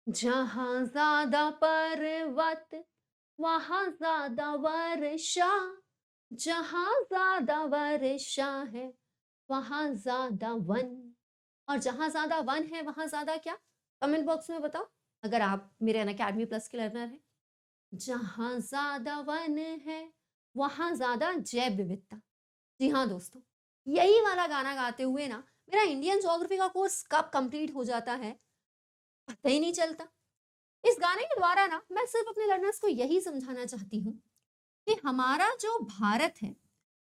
जहाँ ज्यादा पर्वत वहां ज्यादा वर्षा, जहाँ ज्यादा वर्षा है वहां ज्यादा वन, और जहां ज्यादा वन है वहां ज्यादा क्या? कमेंट बॉक्स में बताओ अगर आप मेरे अनअकैडमी प्लस के लर्नर हैं। जहां ज्यादा वन है वहां ज्यादा जैव विविधता। जी हाँ दोस्तों, यही वाला गाना गाते हुए ना मेरा इंडियन ज्योग्राफी का कोर्स कब कंप्लीट हो जाता है पता ही नहीं चलता। इस गाने के द्वारा ना मैं सिर्फ अपने लर्नर्स को यही समझाना चाहती हूँ कि हमारा जो भारत है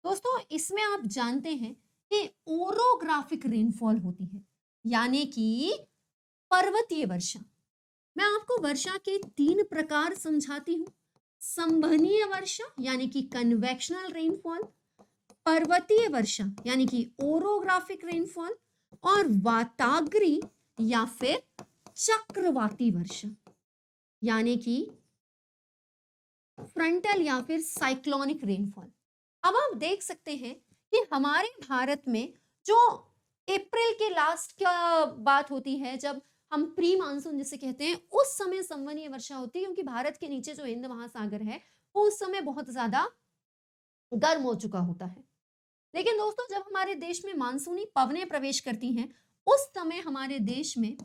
दोस्तों, इसमें आप जानते हैं कि ओरोग्राफिक रेनफॉल होती है, यानी कि पर्वतीय वर्षा। मैं आपको वर्षा के 3 प्रकार समझाती हूँ। संवहनीय वर्षा यानी कि कन्वेक्शनल रेनफॉल, पर्वतीय वर्षा यानी कि ओरोग्राफिक रेनफॉल, और वाताग्री या फिर चक्रवाती वर्षा यानी कि फ्रंटल या फिर साइक्लोनिक रेनफॉल। अब आप देख सकते हैं कि हमारे भारत में जो अप्रैल के लास्ट का बात होती है, जब हम प्री मानसून जिसे कहते हैं, उस समय संवहनीय वर्षा होती है, क्योंकि भारत के नीचे जो हिंद महासागर है वो उस समय बहुत ज्यादा गर्म हो चुका होता है। लेकिन दोस्तों, जब हमारे देश में मानसूनी पवनें प्रवेश करती हैं, उस समय हमारे देश में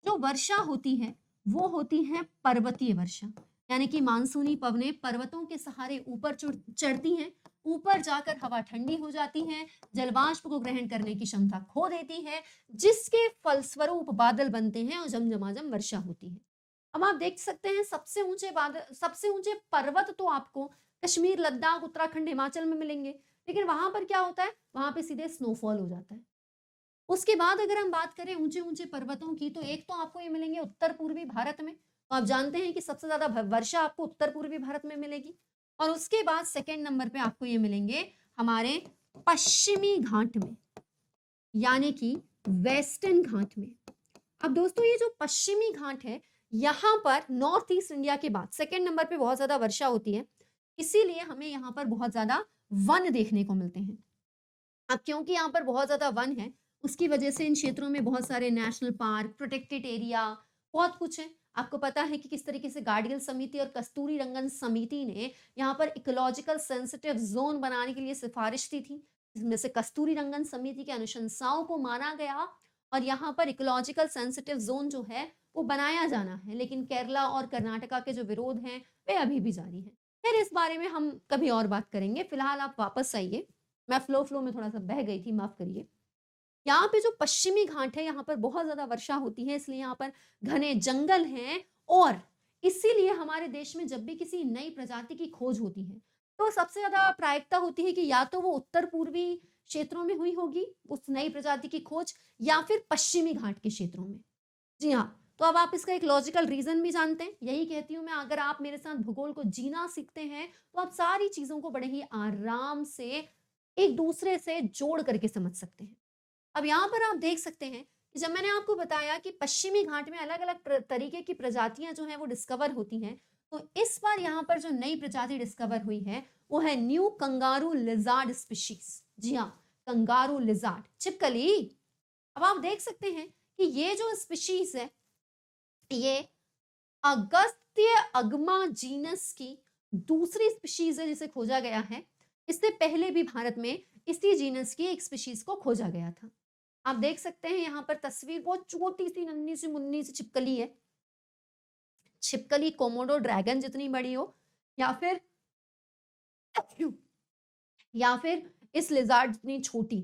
जो वर्षा होती है वो होती है पर्वतीय वर्षा, यानी कि मानसूनी पवनें पर्वतों के सहारे ऊपर चढ़ती हैं, ऊपर जाकर हवा ठंडी हो जाती है, जलवाष्प को ग्रहण करने की क्षमता खो देती है, जिसके फलस्वरूप बादल बनते हैं और झमझमाझम वर्षा होती है। अब आप देख सकते हैं सबसे ऊंचे बादल, सबसे ऊंचे पर्वत तो आपको कश्मीर, लद्दाख, उत्तराखंड, हिमाचल में मिलेंगे, लेकिन वहां पर क्या होता है, वहां पे सीधे स्नोफॉल हो जाता है। उसके बाद अगर हम बात करें ऊंचे ऊंचे पर्वतों की, तो एक तो आपको ये मिलेंगे उत्तर पूर्वी भारत में, तो आप जानते हैं कि सबसे ज्यादा वर्षा आपको उत्तर पूर्वी भारत में मिलेगी। और उसके बाद सेकंड नंबर पे आपको ये मिलेंगे हमारे पश्चिमी घाट में, यानी कि वेस्टर्न घाट में। अब दोस्तों, ये जो पश्चिमी घाट है, यहाँ पर नॉर्थ ईस्ट इंडिया के बाद सेकंड नंबर पे बहुत ज्यादा वर्षा होती है, इसीलिए हमें यहाँ पर बहुत ज्यादा वन देखने को मिलते हैं। अब क्योंकि यहाँ पर बहुत ज्यादा वन है, उसकी वजह से इन क्षेत्रों में बहुत सारे नेशनल पार्क, प्रोटेक्टेड एरिया, बहुत कुछ है। आपको पता है कि किस तरीके से गार्डियल समिति और कस्तूरी रंगन समिति ने यहाँ पर इकोलॉजिकल सेंसिटिव जोन बनाने के लिए सिफारिश दी थी, जिसमें से कस्तूरी रंगन समिति की अनुशंसाओं को माना गया और यहाँ पर इकोलॉजिकल सेंसिटिव जोन जो है वो बनाया जाना है, लेकिन केरला और कर्नाटका के जो विरोध हैं वे अभी भी जारी हैं। फिर इस बारे में हम कभी और बात करेंगे, फिलहाल आप वापस आइए। मैं फ्लो में थोड़ा-सा बह गई थी, माफ़ करिए। यहाँ पे जो पश्चिमी घाट है, यहाँ पर बहुत ज़्यादा वर्षा होती है, इसलिए यहाँ पर घने जंगल हैं, और इसीलिए हमारे देश में जब भी किसी नई प्रजाति की खोज होती है, तो सबसे ज़्यादा प्रायिकता होती है कि या तो वो उत्तर-पूर्वी क्षेत्रों में हुई होगी, उस नई प्रजाति की खोज, या फिर पश्चिमी घाट के क्षेत्रों में। जी हाँ, तो अब आप इसका एक लॉजिकल रीज़न भी जानते हैं। यही कहती हूँ मैं, अगर आप मेरे साथ भूगोल को जीना सीखते हैं, तो आप सारी चीज़ों को बड़े ही आराम से एक दूसरे से जोड़ करके समझ सकते हैं। अब यहाँ पर आप देख सकते हैं कि जब मैंने आपको बताया कि पश्चिमी घाट में अलग-अलग तरीके की प्रजातियां जो हैं वो डिस्कवर होती हैं, तो इस बार यहाँ पर जो नई प्रजाति डिस्कवर हुई है वो है न्यू कंगारू लिजार्ड स्पीशीज। जी हाँ, कंगारू लिजार्ड छिपकली। अब आप देख सकते हैं कि ये जो स्पीशीज है, ये अगस्त्य अगमा जीनस की दूसरी स्पीशीज है जिसे खोजा गया है। इससे पहले भी भारत में इसी जीनस की एक स्पीशीज को खोजा गया था। आप देख सकते हैं यहाँ पर तस्वीर, बहुत छोटी सी नन्ही सी मुन्नी सी छिपकली है। छिपकली कोमोडो ड्रैगन जितनी बड़ी हो, या फिर या फिर इस लिजार्ड जितनी छोटी।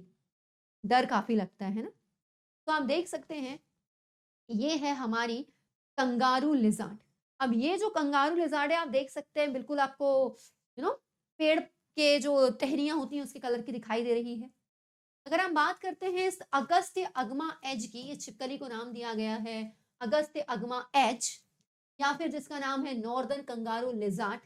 डर काफी लगता है ना। तो आप देख सकते हैं ये है हमारी कंगारू लिजार्ड। अब ये जो कंगारू लिजार्ड है, आप देख सकते हैं बिल्कुल आपको पेड़ के जो टहनियां होती हैं उसके कलर की दिखाई दे रही है। अगर हम बात करते हैं इस अगस्त्य अगमा एज की, इस छिपकली को नाम दिया गया है अगस्त्य अगमा एज, या फिर जिसका नाम है नॉर्दर्न कंगारू लिजार्ड।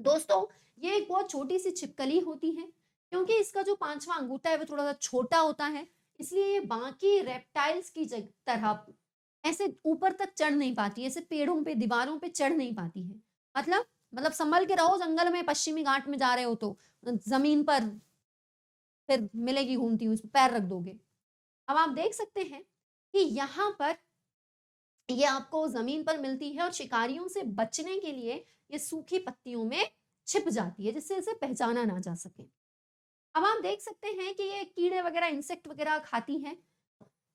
दोस्तों, ये एक बहुत छोटी सी छिपकली होती है, क्योंकि इसका जो पांचवा अंगूठा है वो थोड़ा सा छोटा होता है, इसलिए ये बाकी रेप्टाइल्स की तरह ऐसे ऊपर तक चढ़ नहीं पाती है, ऐसे पेड़ों पे दीवारों पे चढ़ नहीं पाती है। मतलब संभल के रहो, जंगल में पश्चिमी घाट में जा रहे हो तो जमीन पर फिर मिलेगी घूमती हुई, उस पे पैर रख दोगे। अब आप देख सकते हैं कि यहाँ पर ये आपको जमीन पर मिलती है और शिकारियों से बचने के लिए ये सूखी पत्तियों में छिप जाती है, जिससे इसे पहचाना ना जा सके। अब आप देख सकते हैं कि ये कीड़े वगैरह, इंसेक्ट वगैरह खाती हैं।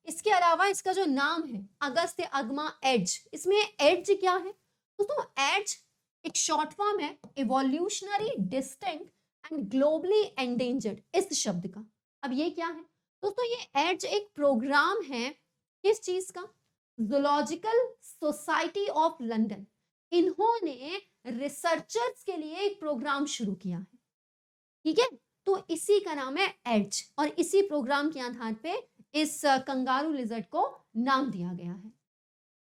इसके अलावा इसका जो नाम है अगस्त्य अगमा एड्ज, इसमें एड्ज क्या है दोस्तों? एड्ज एक शॉर्ट फॉर्म है evolutionary distinct and globally endangered, इस शब्द का। अब ये क्या है दोस्तों? ये एड्ज एक प्रोग्राम है, किस चीज का? Zoological society of London. इन्होंने रिसर्चर्स के लिए एक प्रोग्राम शुरू किया है, ठीक है? तो इसी का नाम है एड्ज, और इसी प्रोग्राम के आधार पे इस कंगारू लिजर्ड को नाम दिया गया है।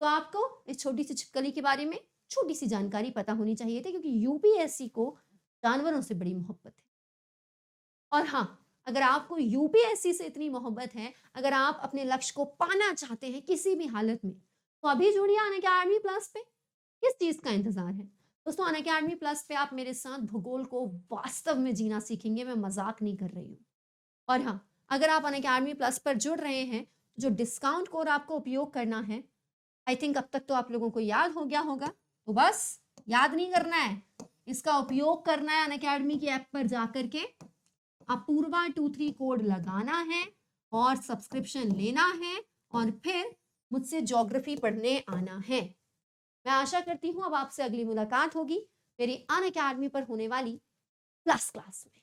तो आपको इस छोटी सी छिपकली के बारे में छोटी सी जानकारी पता होनी चाहिए थी, क्योंकि यूपीएससी को जानवरों से बड़ी मोहब्बत है। और हाँ, अगर आपको यूपीएससी से इतनी मोहब्बत है, अगर आप अपने लक्ष्य को पाना चाहते हैं किसी भी हालत में, तो अभी जुड़िए अनअकैडमी प्लस पे। किस चीज का इंतजार है दोस्तों? अनअकैडमी प्लस पे आप मेरे साथ भूगोल को वास्तव में जीना सीखेंगे, मैं मजाक नहीं कर रही हूँ। और हाँ, अगर आप अनअकैडमी प्लस पर जुड़ रहे हैं, जो डिस्काउंट कोड आपको उपयोग करना है, आई थिंक अब तक तो आप लोगों को याद हो गया होगा, तो बस याद नहीं करना है, इसका उपयोग करना है। अनअकैडमी की ऐप पर जाकर के अपूर्वा 23 कोड लगाना है और सब्सक्रिप्शन लेना है, और फिर मुझसे ज्योग्राफी पढ़ने आना है। मैं आशा करती हूँ अब आपसे अगली मुलाकात होगी मेरी अनअकैडमी पर होने वाली प्लस क्लास में।